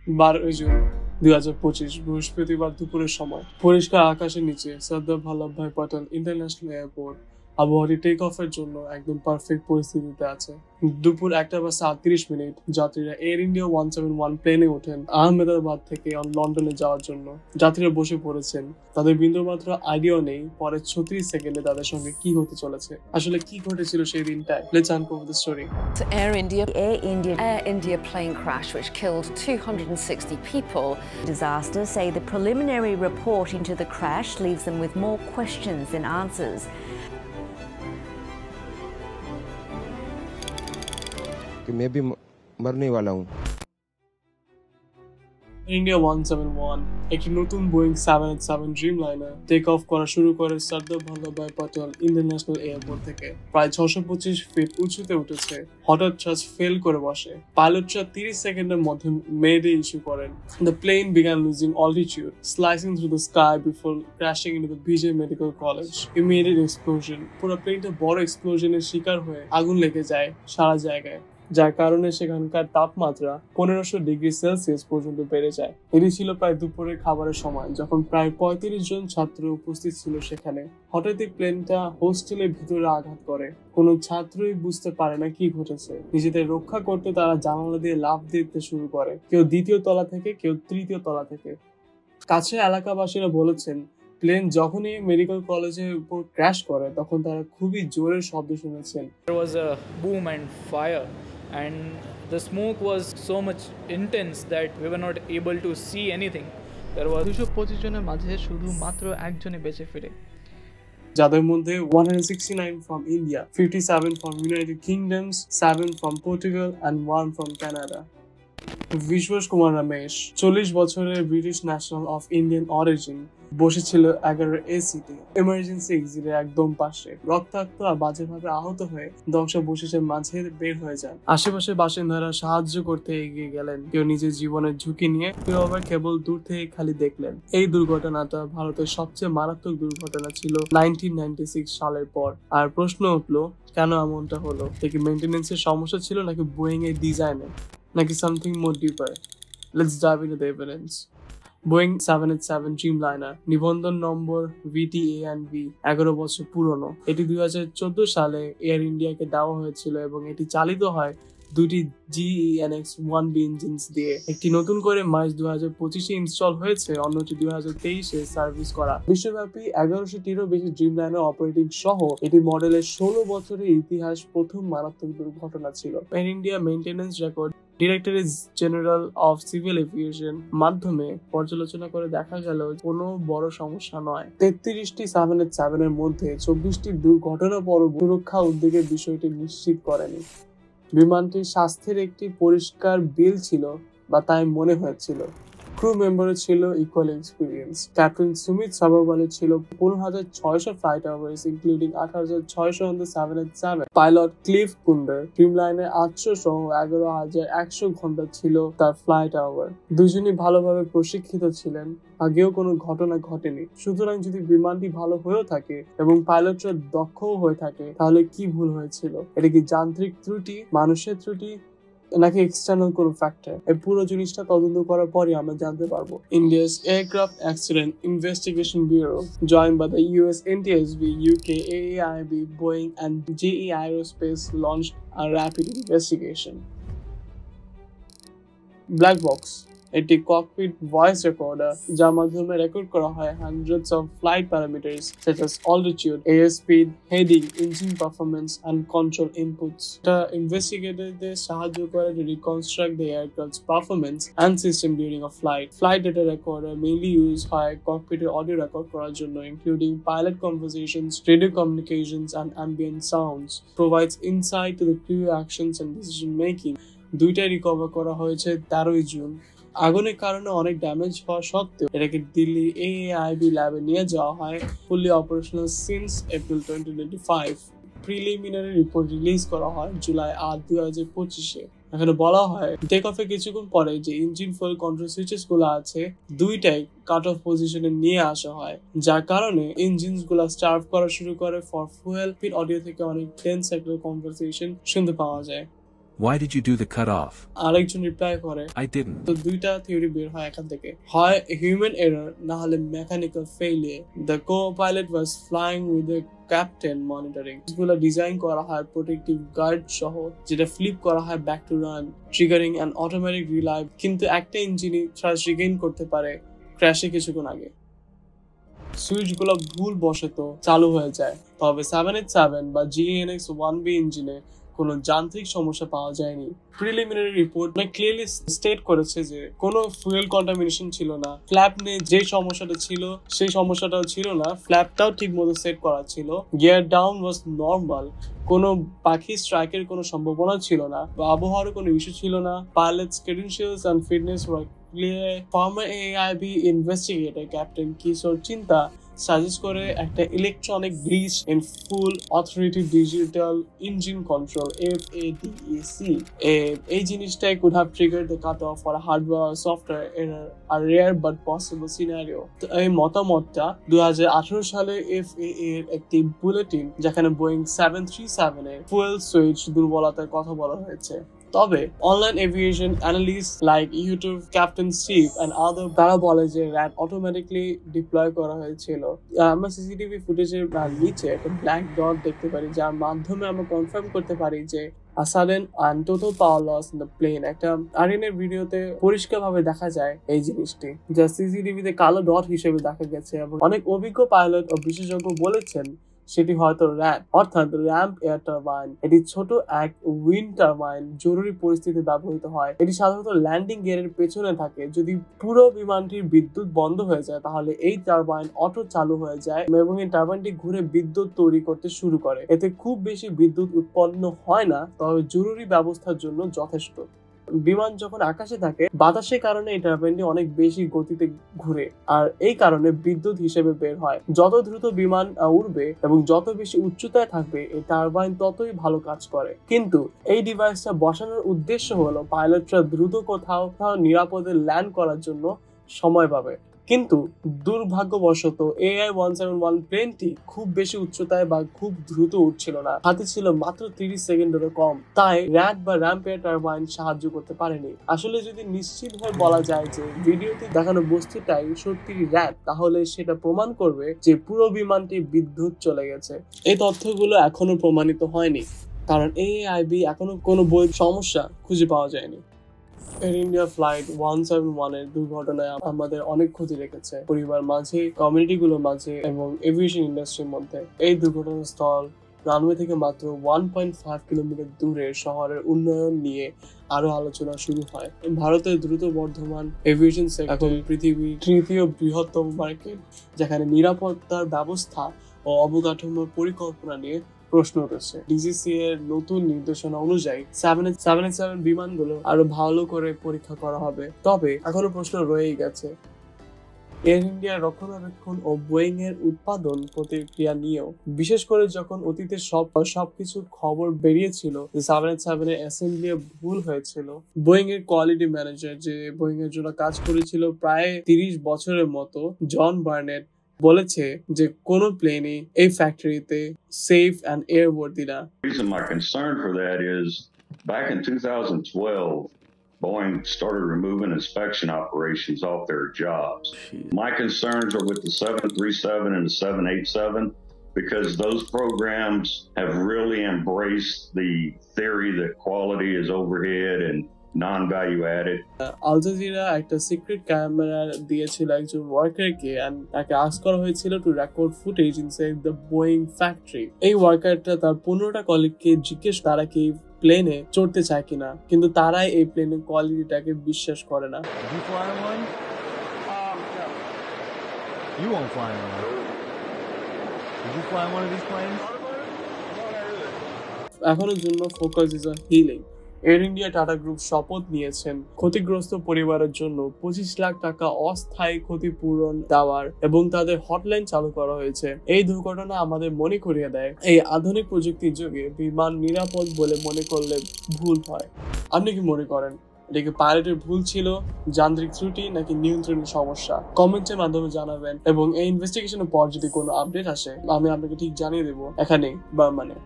12 June 2025 বৃহস্পতিবার দুপুরের সময় পরিষ্কার আকাশের নিচে সর্দার বল্লভভাই পটেল ইন্টারন্যাশনাল এয়ারপোর্ট আবহাওয়াটি টেক অফের জন্য একদম পারফেক্ট পরিস্থিতিতে আছে। দুপুর 1:37 যাত্রীরা এয়ার ইন্ডিয়া 171 প্লেনে ওঠেন আহমেদাবাদ থেকে লন্ডনে যাওয়ার জন্য। যাত্রীরা বসে পড়েছেন, তাদের বিন্দুমাত্র আইডিয়া নেই পরের 36 সেকেন্ডে তাদের সঙ্গে কি হতে চলেছে। আসলে কি ঘটেছিল সেই দিনটায়? Let's uncover the story. Air India plane crash which killed 260 people. Disasters say the preliminary report into the crash leaves them with more questions than answers. कि मैं भी मरने वाला हूँ। ইন্ডিয়া 171 একটি নতুন বোয়িং 787 ড্রিমলাইনার টেক অফ করা শুরু করে সর্দার বল্লভভাই পটেল ইন্টারন্যাশনাল এয়ারপোর্ট থেকে। প্রায় 625 ফিট উঁচুতে উঠেছে। হঠাৎ ট্রাস ফেল করে বসে। পাইলটরা 30 সেকেন্ডের মধ্যে মেডে ইস্যু করেন। The plane began losing altitude, slicing through the sky before crashing into the BJ Medical College. Immediate explosion. পুরো প্লেনটা বড় এক্সপ্লোশনের শিকার হয়ে আগুন লেগে যায় সারা জায়গায়, যার কারণে সেখানকার তাপমাত্রা 1500 ডিগ্রি সেলসিয়াস পর্যন্ত বেড়ে যায়। এটি ছিল প্রায় দুপুরের খাবারের সময়, যখন প্রায় 35 জন ছাত্র উপস্থিত ছিল সেখানে। হঠাৎই প্লেনটা হোস্টেলের ভিতরে আঘাত করে। কোনো ছাত্রই বুঝতে পারে না কি ঘটেছে। নিজেদের রক্ষা করতে তারা জানালা দিয়ে লাফ দিতে শুরু করে, কেউ দ্বিতীয় তলা থেকে, কেউ তৃতীয় তলা থেকে। কাছে এলাকাবাসীরা বলেছেন, প্লেন যখনই মেডিকেল কলেজের উপর ক্র্যাশ করে তখন তারা খুবই জোরে শব্দ শুনেছেন। There was a boom and fire, and the smoke was so much intense that we were not able to see anything. There was 225 জনের মাঝে শুধুমাত্র একজনই বেঁচে ফিরে, যাদের মধ্যে 169 from India, 57 from United Kingdoms, 7 from Portugal and 1 from Canada. বিশ্বস Kumar Ramesh 40 বছরের British national of Indian origin বসেছিল 11 এ সিটে, এমার্জেন্সি এক্সিটের একদম পাশে। রক্তাক্ত আর বাজেভাবে আহত হয়ে ধ্বংসাবশেষের মাঝে বের হয়ে যান। আশেপাশে বাসিন্দারা সাহায্য করতে এগিয়ে গেলেন, কেউ নিজের জীবনের ঝুঁকি নিয়ে, কেউ আবার কেবল দূর থেকে খালি দেখলেন। এই দুর্ঘটনাটা ভারতের সবচেয়ে মারাত্মক দুর্ঘটনা ছিল 1996 সালের পর। আর প্রশ্ন উঠলো, কেন এমনটা হলো? কি মেইনটেনেন্সের সমস্যা ছিল, নাকি বোয়িং এর ডিজাইনে, নাকি something more deeper? Let's dive into the evidence. Boeing 787 Dreamliner নিবন্ধন নম্বর VTA&V 11 বছর পুরনো। এটি 2014 সালে এয়ার ইন্ডিয়াকে দেওয়া হয়েছিল এবং এটি চালিত হয় দুটি GEnx-1B ইঞ্জিনস দিয়ে। একটি নতুন করে মার্চ 2025 ইনস্টল হয়েছে, অন্যটি 2023 সার্ভিস করা। বিশ্বব্যাপী 1100টিরও বেশি ড্রিমলাইনার অপারেটিং সহ এটি মডেলের 16 বছরের ইতিহাস প্রথম মারাত্মক দুর্ঘটনা ছিল। Air India maintenance record directorate general of civil aviation মাধ্যমে পর্যালোচনা করে দেখা গেল কোনো বড় সমস্যা নয়। 33টি 787 এর মধ্যে 24টি দুর্ঘটনা পর সুরক্ষা উদ্বেগের বিষয়টি নিশ্চিত করেনি। বিমানটির স্বাস্থ্যের একটি পরিষ্কার বিল ছিল, বা তাই মনে হয়েছিল। ক্রু মেম্বারের ছিল ইকুয়াল এক্সপিরিয়েন্স। ক্যাপ্টেন সুমিত সাবারওয়ালের ছিল 15,600 flight hours, including 8,600 on the 787। Pilot Clive Kunder Dreamliner 800 সহ 11,100 ঘন্টা ছিল তার ফ্লাইট আওয়ার। দুজনই ভালোভাবে প্রশিক্ষিত ছিলেন, আগেও কোনো ঘটনা ঘটেনি। সুতরাং যদি বিমানটি ভালো হয়েও থাকে এবং পাইলটরা দক্ষও হয়ে থাকে, তাহলে কি ভুল হয়েছিল? এটা কি যান্ত্রিক ত্রুটি, মানুষের ত্রুটি, নাকি এক্সটার্নাল কোনো ফ্যাক্টর? এই পুরো জিনিসটা তদন্ত করার পরই আমরা জানতে পারবো। India's Aircraft Accident Investigation Bureau, joined by the US NTSB, UK AAIB, Boeing and GE Aerospace, launched a rapid investigation. Black box, একটি ককপিট ভয়েস রেকর্ডার, যার মাধ্যমে রেকর্ড করা হয় hundreds of flight parameters such as altitude, airspeed, heading, engine performance and control inputs. এটা ইনভেস্টিগেটরদের সাহায্য করে to reconstruct the aircraft's performance and system during a flight. Flight data recorder mainly used হয় ককপিটের audio record করার জন্য, including pilot conversations, radio communications and ambient sounds. Provides insight to the crew actions and decision making. দুইটাই recover করা হয়েছে 13 June. আগুনের কারণে অনেক damage হওয়া সত্ত্বেও এটাকে দিল্লি AAIB ল্যাবে নিয়ে যাওয়া হয়, fully operational since April 2025। Preliminary report release করা হয় জুলাই 8, 2025-এ। এখানে বলা হয় টেক অফে কিছুক্ষণ পরে যে ইঞ্জিন ফুয়েল কন্ট্রোল সুইচেস গুলো আছে দুইটাই কাট অফ পজিশনে নিয়ে আসা হয়, যার কারণে ইঞ্জিনস গুলা স্টার্ভ করা শুরু করে ফর ফুয়েল। অডিও থেকে অনেক 10 সেকেন্ড কনভারসেশন শুনতে পাওয়া যায়। Why did you do the cutoff? আরেকজন রিপ্লাই করে, I didn't. তো দুইটা থিওরি বের হয় এখান থেকে, হয় হিউম্যান এরর না হলে mechanical failure. The copilot was flying with the captain monitoring. এগুলো ডিজাইন করা হয় প্রোটেক্টিভ গার্ড সহ, যেটা ফ্লিপ করা হয় back to run, triggering and automatic relive. কিন্তু একটা ইঞ্জিনই থ্রাস্ট রিগেইন করতে পারে ক্র্যাশে কিছুক্ষণ আগে। সুইচগুলো ভুল বশত চালু হয়ে যায়। তবে 787 বা GNX-1B ইঞ্জিনে কোনো যান্ত্রিক সমস্যা পাওয়া যায়নি। প্রিলিমিনারি রিপোর্ট ক্লিয়ারলি স্টেট করেছে যে কোনো ফুয়েল কন্টামিনেশন ছিল না। ফ্ল্যাপ নিয়ে যে সমস্যাটা ছিল সেই সমস্যাটাও ছিল না, ফ্ল্যাপটাও ঠিক মতো সেট করা ছিল। গিয়ার ডাউন ওয়াজ নর্মাল, কোনো পাখি স্ট্রাইকের কোনো সম্ভাবনা ছিল না, আবহাওয়ার কোনো ইস্যু ছিল না। Pilots credentials and fitness were clear. Former AIB investigator captain Kishore Chinta suggest করে একটা electronic glitch in full authority digital engine control FADEC। এই জিনিসটাই could have triggered the cutoff for a hardware or software error, a rare but possible scenario। তো এই মতামতটা 2018 সালে FAA এর একটি বুলেটিন, যেখানে বোয়িং 737 এর ফুয়েল সুইচ দুর্বলতার কথা বলা হয়েছে। তবে online aviation analyst like YouTube captain Steve and other, তারা বলে যে র্যাট অটোমেটিকলি ডিপ্লয় করা হয়েছিল। আমরা সিসিটিভি ফুটেজের নিচে একটা ব্ল্যাক ডট দেখতে পারি, যার মাধ্যমে আমরা কনফার্ম করতে পারি যে sudden and total power loss in the plane। একটা আরিনের ভিডিওতে পরিষ্কারভাবে দেখা যায় এই জিনিসটি, যা সিসিটিভিতে কালো ডট হিসেবে দেখা গেছে। এবং অনেক অভিজ্ঞ পাইলট ও বিশেষজ্ঞ বলেছেন সেটি হয়তো র্যাট অর্থাৎ র্যাম্প এয়ার টারবাইন। এটি ছোট এক উইন্ড টারবাইন, জরুরি পরিস্থিতিতে ব্যবহৃত হয়। এটি সাধারণত ল্যান্ডিং গিয়ারের পেছনে থাকে। যদি পুরো বিমানটির বিদ্যুৎ বন্ধ হয়ে যায় তাহলে এই টারবাইন অটো চালু হয়ে যায় এবং এই টারবাইনটি ঘুরে বিদ্যুৎ তৈরি করতে শুরু করে। এতে খুব বেশি বিদ্যুৎ উৎপন্ন হয় না, তবে জরুরি ব্যবস্থার জন্য যথেষ্ট। বিমান যখন আকাশে থাকে, বাতাসের কারণে এই টারবাইনটি অনেক বেশি গতিতে ঘুরে, আর এই কারণে বিদ্যুৎ হিসেবে বের হয়। যত দ্রুত বিমান উড়বে এবং যত বেশি উচ্চতায় থাকবে, এই টারবাইন ততই ভালো কাজ করে। কিন্তু এই ডিভাইসটা বসানোর উদ্দেশ্য হলো পাইলটরা দ্রুত কোথাও নিরাপদে ল্যান্ড করার জন্য সময় পাবে। কিন্তু দুর্ভাগ্যবশত AI-171 প্লেনটি খুব বেশি উচ্চতায় বা খুব দ্রুত উঠছিল না, হাতে ছিল মাত্র 30 সেকেন্ডেরও কম। তাই র্যাট বা র্যাম্প এয়ার টারবাইন সাহায্য করতে পারেনি। আসলে যদি নিশ্চিতভাবে বলা যায় যে ভিডিওতে দেখানো বস্তুটাই সত্যি র্যাট, তাহলে সেটা প্রমাণ করবে যে পুরো বিমানটি বিদ্যুৎ চলে গেছে। এই তথ্যগুলো এখনো প্রমাণিত হয়নি, কারণ AIB এখনো কোনো বৈধ সমস্যা খুঁজে পাওয়া যায়নি। এয়ার ইন্ডিয়া ফ্লাইট 171 এর দুর্ঘটনায় আমাদের অনেক ক্ষতি রেখেছে পরিবার মাঝে, কমিউনিটিগুলোর মাঝে এবং এভিয়েশন ইন্ডাস্ট্রির মধ্যে। এই দুর্ঘটনাস্থল রানওয়ে থেকে মাত্র 1.5 কিলোমিটার দূরে শহরের উন্নয়ন নিয়ে আরো আলোচনা শুরু হয়। ভারতের দ্রুত বর্ধমান এভিয়েশন সেক্টর এখন পৃথিবীর তৃতীয় বৃহত্তম মার্কেট, যেখানে নিরাপত্তার ব্যবস্থা ও অবকাঠামোর পরিকল্পনা নিয়ে প্রশ্ন উঠেছে। DGCA এর নতুন নির্দেশনা অনুযায়ী 787 বিমানগুলো আরো ভালো করে পরীক্ষা করা হবে। তবে এখনো প্রশ্ন রয়েই গেছে এয়ার ইন্ডিয়ার রক্ষণাবেক্ষণ ও বোয়িং এর উৎপাদন প্রতিক্রিয়া নিয়েও, বিশেষ করে যখন অতীতে সবকিছু খবর বেরিয়েছিল যে 787 এর অ্যাসেম্বলি ভুল হয়েছিল। বোয়িং এর কোয়ালিটি ম্যানেজার, যে বোয়িং এর জন্য কাজ করেছিল প্রায় 30 বছরের মতো, জন বার্নেট বলেছে যে কোন প্লেনই এই ফ্যাক্টরিতে সেফ এন্ড এয়ারওয়ার্দি না। The reason my concern for that is back in 2012 Boeing started removing inspection operations off their jobs. My concerns are with the 737 and the 787 because those programs have really embraced the theory that quality is overhead and non-value added. Al Jazeera একটা secret camera দিয়েছিল একজন ওয়ার্কারকে, and তাকে ask করা হয়েছিল to record footage inside the Boeing factory. এই ওয়ার্কারটা তার 15টা কলিগকে জিজ্ঞেস তারা কি প্লেনে চড়তে চায় কিনা, কিন্তু তারাই এই প্লেনের কোয়ালিটিটাকে বিশ্বাস করে না। You won't fly in one. Did you fly one of these planes? এখনের জন্য focus is on healing. Air India tata group শপথ নিয়েছেন ক্ষতিগ্রস্ত পরিবারের জন্য 25 লাখ টাকা অস্থায়ী ক্ষতিপূরণ দেওয়ার এবং তাদের হটলাইন চালু করা হয়েছে। এই দুর্ঘটনা আমাদের মনে করিয়ে দেয় এই আধুনিক প্রযুক্তির যুগে বিমান নিরাপদ বলে মনে করলে ভুল হয়। আপনি কি মনে করেন এটা কি পাইলটের ভুল ছিল, যান্ত্রিক ত্রুটি, নাকি নিয়ন্ত্রণের সমস্যা? কমেন্টের মাধ্যমে জানাবেন এবং এই ইনভেস্টিগেশনের পর যদি কোনো আপডেট আসে আমি আপনাকে ঠিক জানিয়ে দেবো এখানে বার্মানে।